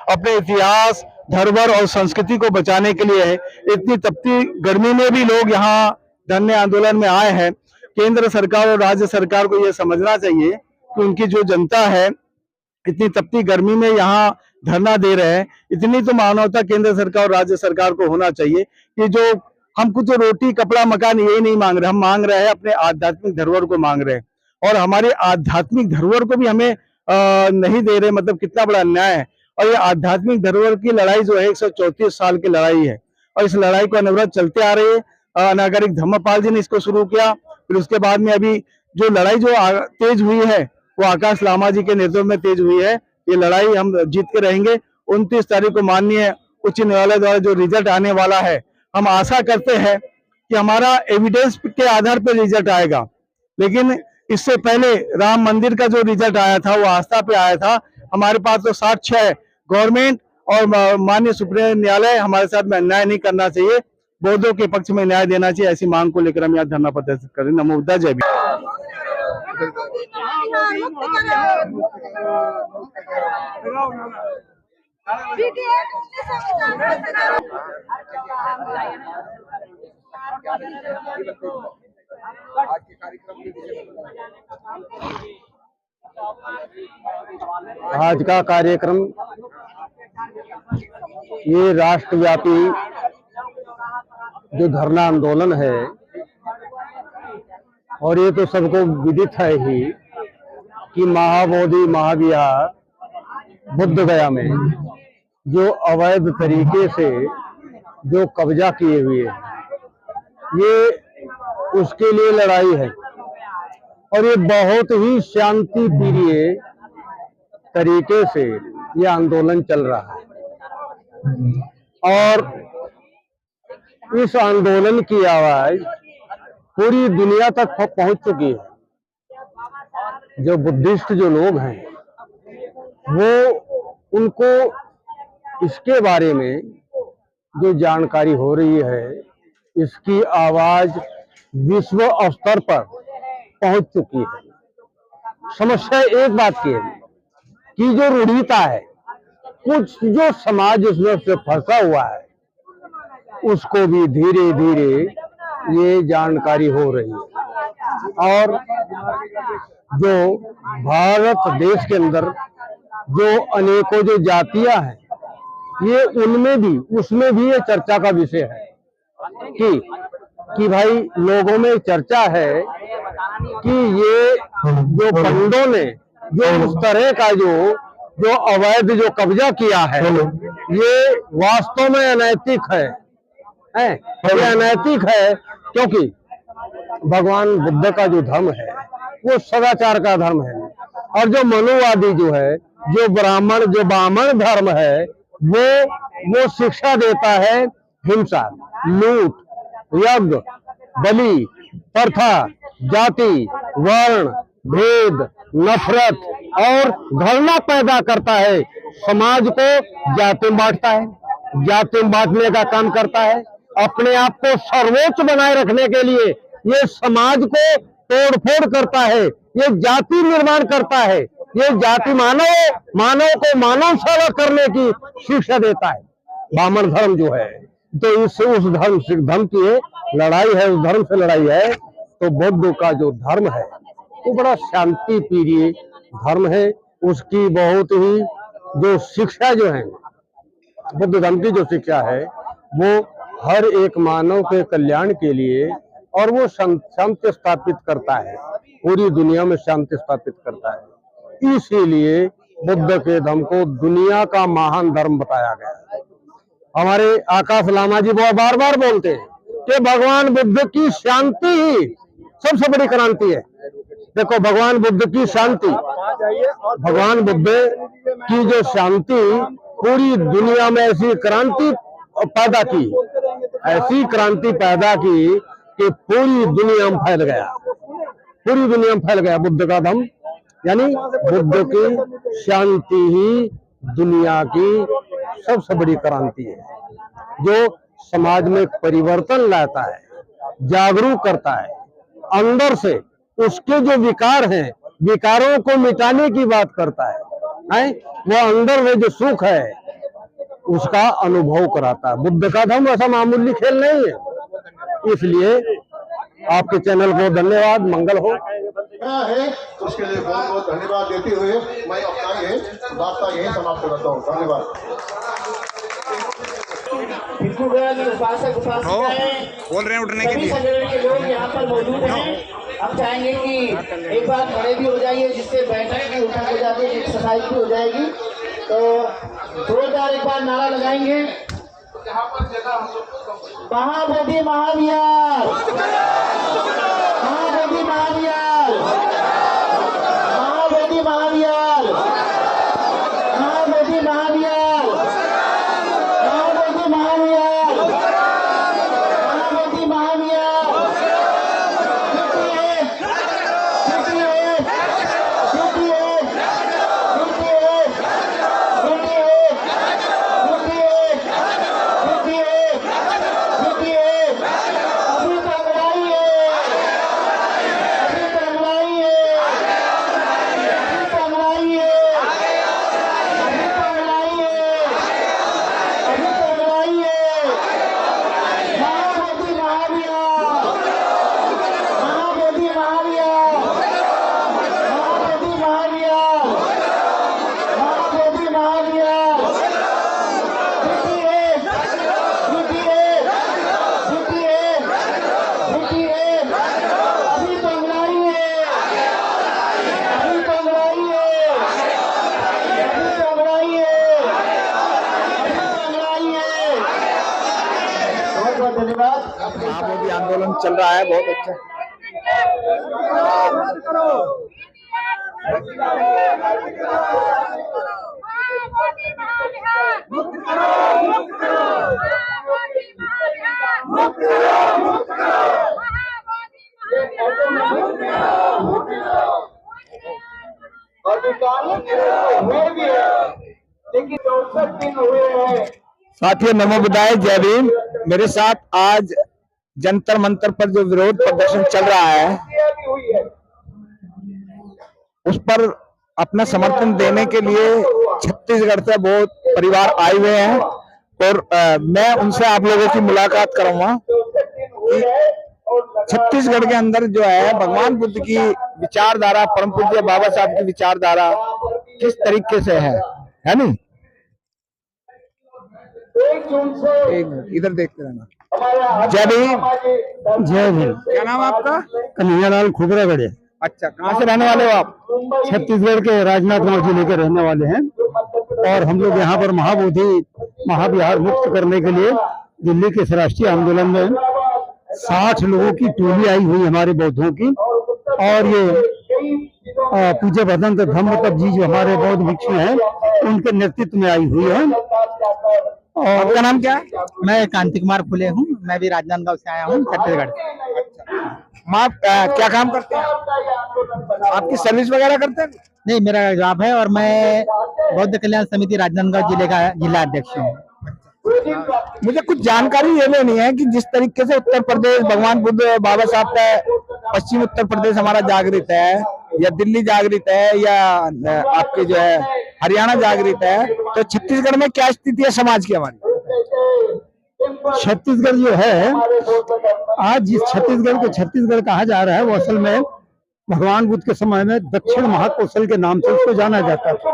अपने इतिहास, धरोहर और संस्कृति को बचाने के लिए है। इतनी तपती गर्मी में भी लोग यहाँ धरने आंदोलन में आए हैं। केंद्र सरकार और राज्य सरकार को यह समझना चाहिए कि उनकी जो जनता है इतनी तपती गर्मी में यहाँ धरना दे रहे हैं। इतनी तो मानवता केंद्र सरकार और राज्य सरकार को होना चाहिए कि जो हम कुछ रोटी कपड़ा मकान ये नहीं मांग रहे, हम मांग रहे हैं अपने आध्यात्मिक धरोहर को मांग रहे हैं। और हमारे आध्यात्मिक धरोहर को भी हमें नहीं दे रहे, मतलब कितना बड़ा अन्याय है। और ये आध्यात्मिक धरोहर की लड़ाई जो है 134 साल की लड़ाई है और इस लड़ाई को अनवरत चलते आ रही है। नागरिक धर्मपाल जी ने इसको शुरू किया, फिर उसके बाद में अभी जो लड़ाई जो तेज हुई है वो आकाश लामा जी के नेतृत्व में तेज हुई है। ये लड़ाई हम जीत के रहेंगे। 29 तारीख को माननीय उच्च न्यायालय द्वारा जो रिजल्ट आने वाला है, हम आशा करते हैं कि हमारा एविडेंस के आधार पर रिजल्ट आएगा। लेकिन इससे पहले राम मंदिर का जो रिजल्ट आया था वो आस्था पे आया था। हमारे पास तो साक्ष्य है। गवर्नमेंट और माननीय सुप्रीम न्यायालय हमारे साथ में अन्याय नहीं करना चाहिए, बौद्धों के पक्ष में न्याय देना चाहिए। ऐसी मांग को लेकर हम यहाँ धरना प्रदर्शित करें। नमो बुद्धाय, जय भीम। आज का कार्यक्रम ये राष्ट्रव्यापी जो धरना आंदोलन है, और ये तो सबको विदित है ही कि महाबोधि महाविहार बुद्ध गया में जो अवैध तरीके से जो कब्जा किए हुए हैं, ये उसके लिए लड़ाई है। और ये बहुत ही शांति प्रिय तरीके से ये आंदोलन चल रहा है और इस आंदोलन की आवाज पूरी दुनिया तक पहुंच चुकी है। जो बुद्धिस्ट जो लोग हैं वो उनको इसके बारे में जो जानकारी हो रही है, इसकी आवाज विश्व स्तर पर पहुंच चुकी है। समस्या एक बात की है कि जो रूढ़िता है, कुछ जो समाज उसमें से फंसा हुआ है, उसको भी धीरे धीरे ये जानकारी हो रही है। और जो भारत देश के अंदर जो अनेकों जो जातियां हैं, ये उनमें भी उसमें भी ये चर्चा का विषय है कि भाई लोगों में चर्चा है कि ये जो पंडों ने जो उस तरह का जो अवैध जो कब्जा किया है, ये वास्तव में अनैतिक है। ये अनैतिक है क्योंकि भगवान बुद्ध का जो धर्म है वो सदाचार का धर्म है। और जो मनुवादी जो है, जो ब्राह्मण धर्म है, वो शिक्षा देता है हिंसा, लूट, यज्ञ, बलि, प्रथा, जाति, वर्ण, भेद, नफरत और घृणा पैदा करता है। समाज को जाति में बांटता है, जाति में बांटने का काम करता है। अपने आप को सर्वोच्च बनाए रखने के लिए ये समाज को तोड़फोड़ करता है, ये जाति निर्माण करता है, ये जाति मानव को मानव सेवा करने की शिक्षा देता है ब्राह्मण धर्म जो है। तो इससे उस धर्म की लड़ाई है, उस धर्म से लड़ाई है। तो बौद्ध का जो धर्म है वो बड़ा शांति प्रिय धर्म है। उसकी बहुत ही जो शिक्षा जो है, बुद्ध धर्म की जो शिक्षा है, वो हर एक मानव के कल्याण के लिए, और वो शांति स्थापित करता है, पूरी दुनिया में शांति स्थापित करता है। इसीलिए बुद्ध के धर्म को दुनिया का महान धर्म बताया गया है। हमारे आकाश लामा जी बार बार बोलते हैं कि भगवान बुद्ध की शांति ही सबसे बड़ी क्रांति है। देखो, भगवान बुद्ध की शांति, भगवान बुद्ध की जो शांति पूरी दुनिया में ऐसी क्रांति पैदा की, ऐसी क्रांति पैदा की कि पूरी दुनिया में फैल गया, पूरी दुनिया में फैल गया बुद्ध का धर्म। यानी बुद्ध की शांति ही दुनिया की सबसे बड़ी क्रांति है, जो समाज में परिवर्तन लाता है, जागरूक करता है, अंदर से उसके जो विकार हैं, विकारों को मिटाने की बात करता है। वो अंदर में जो सुख है, उसका अनुभव कराता है। बुद्ध का धम्म ऐसा मामूली खेल नहीं है। इसलिए आपके चैनल को धन्यवाद, मंगल हो। है उसके लिए बहुत बहुत धन्यवाद देते हुए मैं अपना ये वार्ता यही समाप्त करता हूँ। धन्यवाद। उपासक उपासिकाएं बोल रहे हैं उठने के सभी लिए। संगठन के लोग यहाँ पर मौजूद हैं। हम चाहेंगे कि एक बार खड़े भी हो जाइए, जिससे बैठक में उठक हो जाती है, एक्सरसाइज भी हो जाएगी। तो जोरदार एक बार नारा लगाएंगे, महाबोधि महाविहार, महाबोधि महाविहार, महाबोधि महाविहार, महाबोधि महाविहार, महाबोधि महाविहार, महाबोधि महाविहार। महाबोधि आंदोलन चल रहा है, बहुत अच्छा। लेकिन 64 दिन हुए हैं। साथियों, नमो बुद्धाय, जय भीम। मेरे साथ आज जंतर मंतर पर जो विरोध प्रदर्शन चल रहा है, उस पर अपना समर्थन देने के लिए छत्तीसगढ़ से बहुत परिवार आए हुए हैं और मैं उनसे आप लोगों की मुलाकात कराऊंगा कि छत्तीसगढ़ के अंदर जो है भगवान बुद्ध की विचारधारा, परम पूज्य बाबा साहब की विचारधारा किस तरीके से है नहीं। एक मिनट इधर देखते रहना। जय भीम। जय भीम। क्या नाम है आपका? कन्हैयालाल खुबरागढ़े। अच्छा, कहाँ से रहने वाले हो आप? छत्तीसगढ़ के राजनांदगांव जिले के रहने वाले हैं और हम लोग यहाँ पर महाबोधि महाविहार मुक्त करने के लिए दिल्ली के इस राष्ट्रीय आंदोलन में 60 लोगों की टोली आई हुई हमारे बौद्धों की, और ये पूज्य भदंत धम्मपद जी जो हमारे बौद्ध भिक्षु हैं उनके नेतृत्व में आई हुई है। और आपका नाम क्या है? मैं कांति कुमार फुले हूँ। मैं भी राजनांदगांव से आया हूँ, छत्तीसगढ़। आप क्या काम करते हैं? आपकी सर्विस वगैरह करते हैं? नहीं, मेरा जॉब है और मैं बौद्ध कल्याण समिति राजनांदगांव जिले का जिला अध्यक्ष हूँ। मुझे कुछ जानकारी ये लेनी है कि जिस तरीके से उत्तर प्रदेश भगवान बुद्ध बाबा साहब का पश्चिम उत्तर प्रदेश हमारा जागृत है, या दिल्ली जागृत है, या आपके जो है हरियाणा जागृत है, तो छत्तीसगढ़ में क्या स्थिति है समाज की हमारी? छत्तीसगढ़ जो है, आज जिस छत्तीसगढ़ को छत्तीसगढ़ कहा जा रहा है वो असल में भगवान बुद्ध के समय में दक्षिण महाकौशल के नाम से उसको जाना जाता था।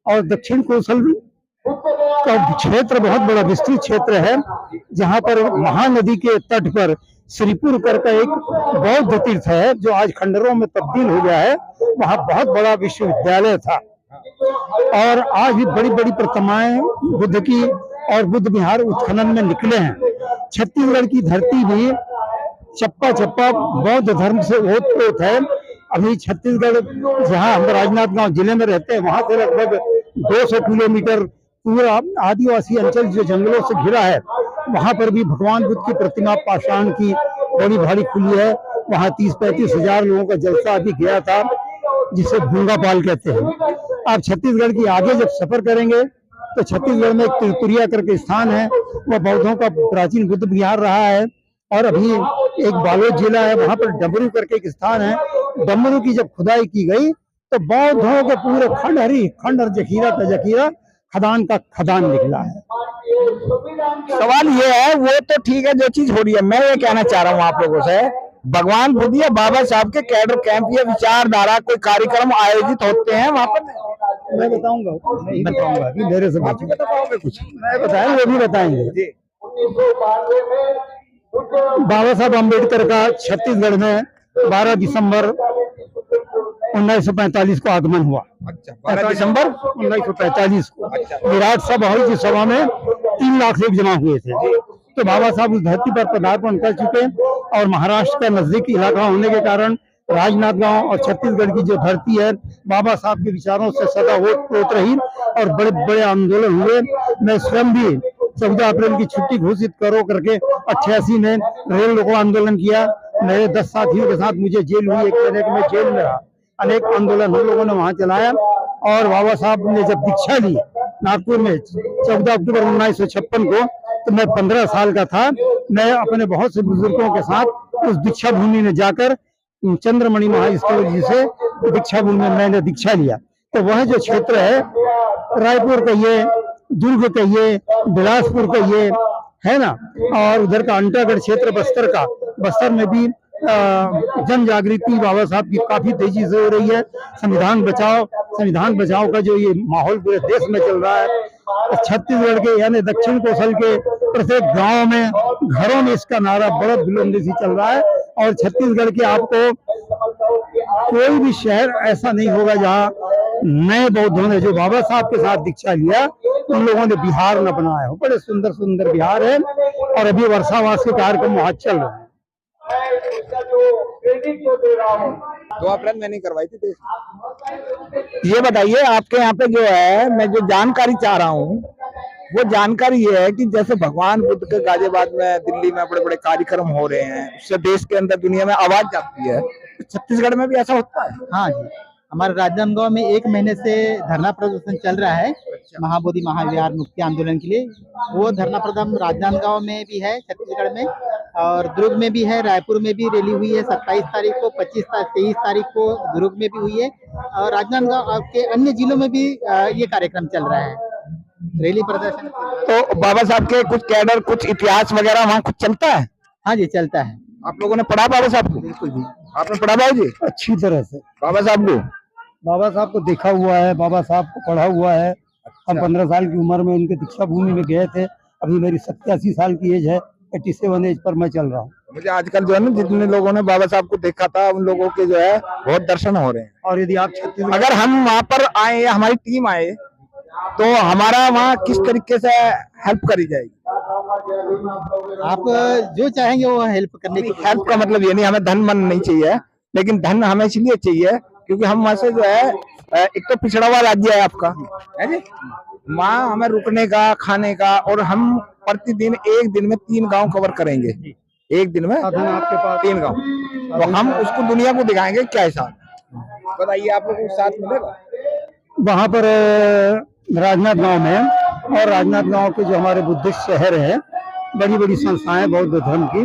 और दक्षिण कौशल का क्षेत्र बहुत बड़ा विस्तृत क्षेत्र है, जहाँ पर महानदी के तट पर श्रीपुर करके एक बौद्ध तीर्थ है जो आज खंडरों में तब्दील हो गया है। वहाँ बहुत बड़ा विश्वविद्यालय था और आज भी बड़ी बड़ी प्रतिमाएं बुद्ध की और बुद्ध विहार उत्खनन में निकले हैं। छत्तीसगढ़ की धरती भी चप्पा चप्पा बौद्ध धर्म से ओत-प्रोत है। अभी छत्तीसगढ़ जहाँ हम राजनांदगांव जिले में रहते हैं वहां से लगभग 200 किलोमीटर पूरा आदिवासी अंचल जो जंगलों से घिरा है, वहां पर भी भगवान बुद्ध की प्रतिमा पाषाण की बड़ी भारी खुली है। वहां 30-35 हजार लोगों का जलसा अभी गया था, जिसे भूंगापाल कहते हैं। आप छत्तीसगढ़ की आगे जब सफर करेंगे तो छत्तीसगढ़ में एक त्रिपुरिया करके स्थान है, वह बौद्धों का प्राचीन बुद्ध विहार रहा है। और अभी एक बालोद जिला है, वहां पर डमरू करके एक स्थान है। डमरू की जब खुदाई की गई तो बौद्धों के पूरे खंड और जखीरा खदान का खदान निकला है। सवाल ये है, वो तो ठीक है जो चीज हो रही है, मैं ये कहना चाह रहा हूँ आप लोगों से, भगवान बुद्ध या बाबा साहब के कैडर कैंप या विचारधारा कोई कार्यक्रम आयोजित होते हैं वहां पर? मैं बताऊंगा, नहीं बताऊंगा अभी, मेरे से बता पाओगे कुछ? मैं बताएं, वो भी बताएंगे। बाबा साहब अम्बेडकर का छत्तीसगढ़ में 12 दिसंबर 1945 को आगमन हुआ। अच्छा, 12 दिसंबर 1945 को विराट सभा हुई, जिस सभा में 3 लाख लोग जमा हुए थे। तो बाबा साहब उस धरती पर पदार्पण कर चुके और महाराष्ट्र का नजदीकी इलाका होने के कारण राजनांदगांव और छत्तीसगढ़ की जो धरती है बाबा साहब के विचारों से सदा ओत रही और बड़े बड़े आंदोलन हुए। मैं स्वयं भी 14 अप्रैल की छुट्टी घोषित करो करके 88 में रेल रोको आंदोलन किया। मेरे 10 साथियों के साथ मुझे जेल हुई, 1 महीने के मैं जेल में रहा। अनेक आंदोलन हम लोगों ने वहां चलाया और बाबा साहब ने जब दीक्षा ली नागपुर में 14 अक्टूबर 1956 को, तो मैं 15 साल का था। मैं अपने बहुत से बुजुर्गों के साथ उस दीक्षा भूमि में जाकर चंद्रमणि महाविष्णु जी से दीक्षा भूमि में मैंने दीक्षा लिया। तो वह जो क्षेत्र है, रायपुर कहिए, दुर्ग कहिए, बिलासपुर कहिए, है ना, और उधर का अंटागढ़ क्षेत्र बस्तर का, बस्तर में भी जन जागृति बाबा साहब की काफी तेजी से हो रही है। संविधान बचाओ का जो ये माहौल पूरे देश में चल रहा है। छत्तीसगढ़ के यानी दक्षिण कौशल के प्रत्येक गांव में, घरों में इसका नारा बड़ा बुलंदी से चल रहा है। और छत्तीसगढ़ के आपको कोई भी शहर ऐसा नहीं होगा जहाँ नए बौद्धों ने जो बाबा साहब के साथ दीक्षा लिया उन लोगों ने बिहार न बनाया हो। बड़े सुंदर सुंदर बिहार है और अभी वर्षावास के कार्यक्रम वहां चल रहे हैं। 2 अप्रैल में नहीं करवाई थी। ये बताइए, आपके यहाँ पे जो है, मैं जो जानकारी चाह रहा हूँ वो जानकारी ये है कि जैसे भगवान बुद्ध के गाजियाबाद में, दिल्ली में बड़े बड़े कार्यक्रम हो रहे हैं, उससे देश के अंदर दुनिया में आवाज जाती है, तो छत्तीसगढ़ में भी ऐसा होता है? हाँ जी, हमारे राजनांदगांव में 1 महीने से धरना प्रदर्शन चल रहा है महाबोधि महाविहार मुक्ति आंदोलन के लिए। वो धरना प्रदर्शन राजनांदगांव में भी है, छत्तीसगढ़ में, और दुर्ग में भी है, रायपुर में भी रैली हुई है 27 तारीख को, 23 तारीख को दुर्ग में भी हुई है, और राजनांदगांव के अन्य जिलों में भी ये कार्यक्रम चल रहा है, रैली प्रदर्शन। तो बाबा साहब के कुछ कैडर, कुछ इतिहास वगैरह वहाँ कुछ चलता है? हाँ जी, चलता है। आप लोगों ने पढ़ा बाबा साहब को? बिल्कुल जी। आपने पढ़ा बाबू जी? अच्छी तरह से बाबा साहब को देखा हुआ है, बाबा साहब को पढ़ा हुआ है। हम 15 साल की उम्र में उनके दीक्षा भूमि में गए थे। अभी मेरी 87 साल की एज है, 87 एज पर मैं चल रहा हूँ। मुझे आजकल जो है ना, जितने लोगों ने बाबा साहब को देखा था उन लोगों के जो है बहुत दर्शन हो रहे हैं। और यदि आप छत्तीसगढ़, अगर हम वहाँ पर आए या हमारी टीम आए तो हमारा वहाँ किस तरीके से हेल्प करी जाएगी? आप जो चाहेंगे वो हेल्प करने की। हेल्प का मतलब ये नहीं हमें धन मन नहीं चाहिए, लेकिन धन हमें इसलिए चाहिए क्योंकि हम वहाँ से जो है, एक तो पिछड़ा हुआ राज्य है आपका, है जी, वहाँ हमें रुकने का, खाने का, और हम प्रतिदिन 1 दिन में 3 गांव कवर करेंगे। 1 दिन में आपके पास 3 गांव, तो हम उसको दुनिया को दिखाएंगे क्या हिसाब। बताइए, आप लोगों को साथ मिलेगा वहाँ पर राजनांदगांव में? और राजनांदगांव के जो हमारे बुद्धिस्ट शहर है, बड़ी बड़ी संस्थाएं बौद्ध धर्म की,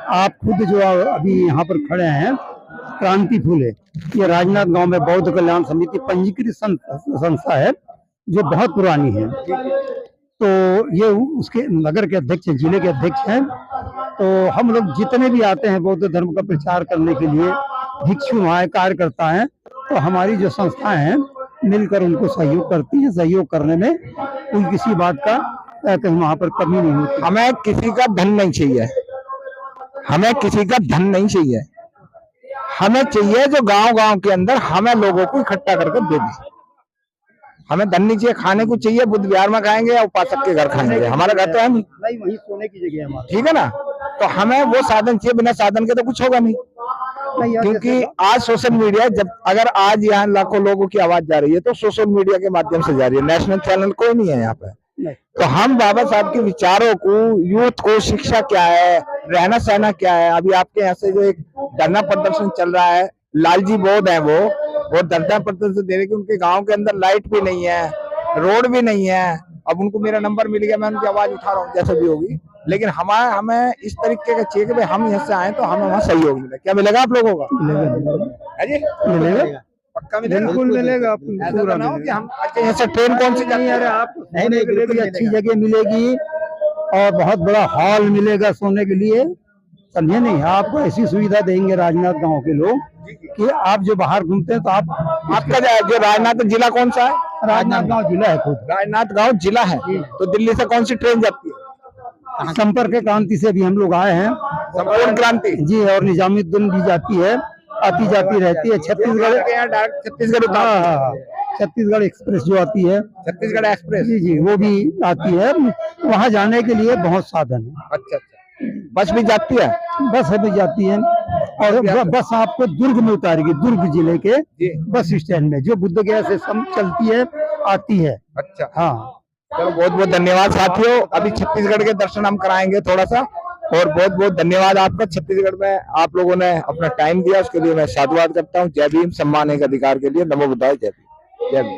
आप खुद जो अभी यहाँ पर खड़े हैं, क्रांति फूल है, ये राजनांदगांव में बौद्ध कल्याण समिति पंजीकृत संस्था है जो बहुत पुरानी है। तो ये उसके नगर के अध्यक्ष, जिले के अध्यक्ष हैं। तो हम लोग जितने भी आते हैं बौद्ध धर्म का प्रचार करने के लिए, भिक्षु वहाँ कार्यकर्ता हैं, तो हमारी जो संस्थाएं हैं मिलकर उनको सहयोग करती है। सहयोग करने में कोई किसी बात का कहीं वहाँ पर कमी नहीं होती। हमें किसी का धन नहीं चाहिए, हमें किसी का धन नहीं चाहिए, हमें चाहिए जो गांव-गांव के अंदर हमें लोगों को इकट्ठा करके दे दे। हमें धन नहीं चाहिए, खाने को चाहिए बुद्ध विहार में खाएंगे या उपासक के घर खाएंगे, हमारा घर तो है नहीं, वही सोने की जगह हमारा, ठीक है ना। तो हमें वो साधन चाहिए, बिना साधन के तो कुछ होगा नहीं। क्योंकि आज सोशल मीडिया, जब अगर आज यहाँ लाखों लोगों की आवाज जा रही है तो सोशल मीडिया के माध्यम से जा रही है, नेशनल चैनल कोई नहीं है यहाँ पे। तो हम बाबा साहब के विचारों को, यूथ को शिक्षा क्या है, रहना सहना क्या है, अभी आपके यहाँ से जो एक धरना प्रदर्शन चल रहा है, लालजी बौद्ध है वो धरना प्रदर्शन दे रहे कि उनके गांव के अंदर लाइट भी नहीं है, रोड भी नहीं है। अब उनको मेरा नंबर मिल गया, मैं उनकी आवाज उठा रहा हूँ जैसे भी होगी, लेकिन हमें इस तरीके का चाहिए कि भाई हम यहाँ से आए तो हमें वहाँ सहयोग मिले। क्या मिलेगा आप लोगों का? मिलेगा। मिलेगा। पक्का मिलेगा? बिल्कुल मिलेगा, ऐसा पूरा तो ना हो मिलेगा। कि हम अच्छा यहाँ से ट्रेन कौन सी जाती नहीं, है? अरे आप नहीं, सोने के लिए भी बिल्कुल अच्छी जगह मिलेगी और बहुत बड़ा हॉल मिलेगा सोने के लिए, समझे नहीं? आपको ऐसी सुविधा देंगे राजनांद गांव के लोग कि आप जो बाहर घूमते हैं तो आप आपका जो राजनांद जिला कौन सा है? राजनांद गांव जिला है खुद। राजनांद गांव जिला है। तो दिल्ली से कौन सी ट्रेन जाती है? संपर्क क्रांति से भी हम लोग आए हैं संपूर्ण क्रांति जी, और निजामुद्दीन भी जाती है, आती जाती रहती है। छत्तीसगढ़, यहाँ डायरेक्ट छत्तीसगढ़ हाँ उतारती है। हाँ, छत्तीसगढ़ एक्सप्रेस जो आती है, छत्तीसगढ़ एक्सप्रेस। जी जी, वो भी आती है। वहाँ जाने के लिए बहुत साधन है। अच्छा, बस भी जाती है? बस अभी जाती है और बस आपको दुर्ग में उतारेगी, दुर्ग जिले के बस स्टैंड में, जो बुद्ध गया से सम चलती है, आती है। अच्छा, हाँ, चलो बहुत बहुत धन्यवाद साथियों। अभी छत्तीसगढ़ के दर्शन हम कराएंगे थोड़ा सा, और बहुत बहुत धन्यवाद आपका। छत्तीसगढ़ में आप लोगों ने अपना टाइम दिया, उसके लिए मैं साधुवाद करता हूँ। जय भीम, सम्मान एक अधिकार के लिए। नमो बुद्धाय। जय भीम, जय भीम।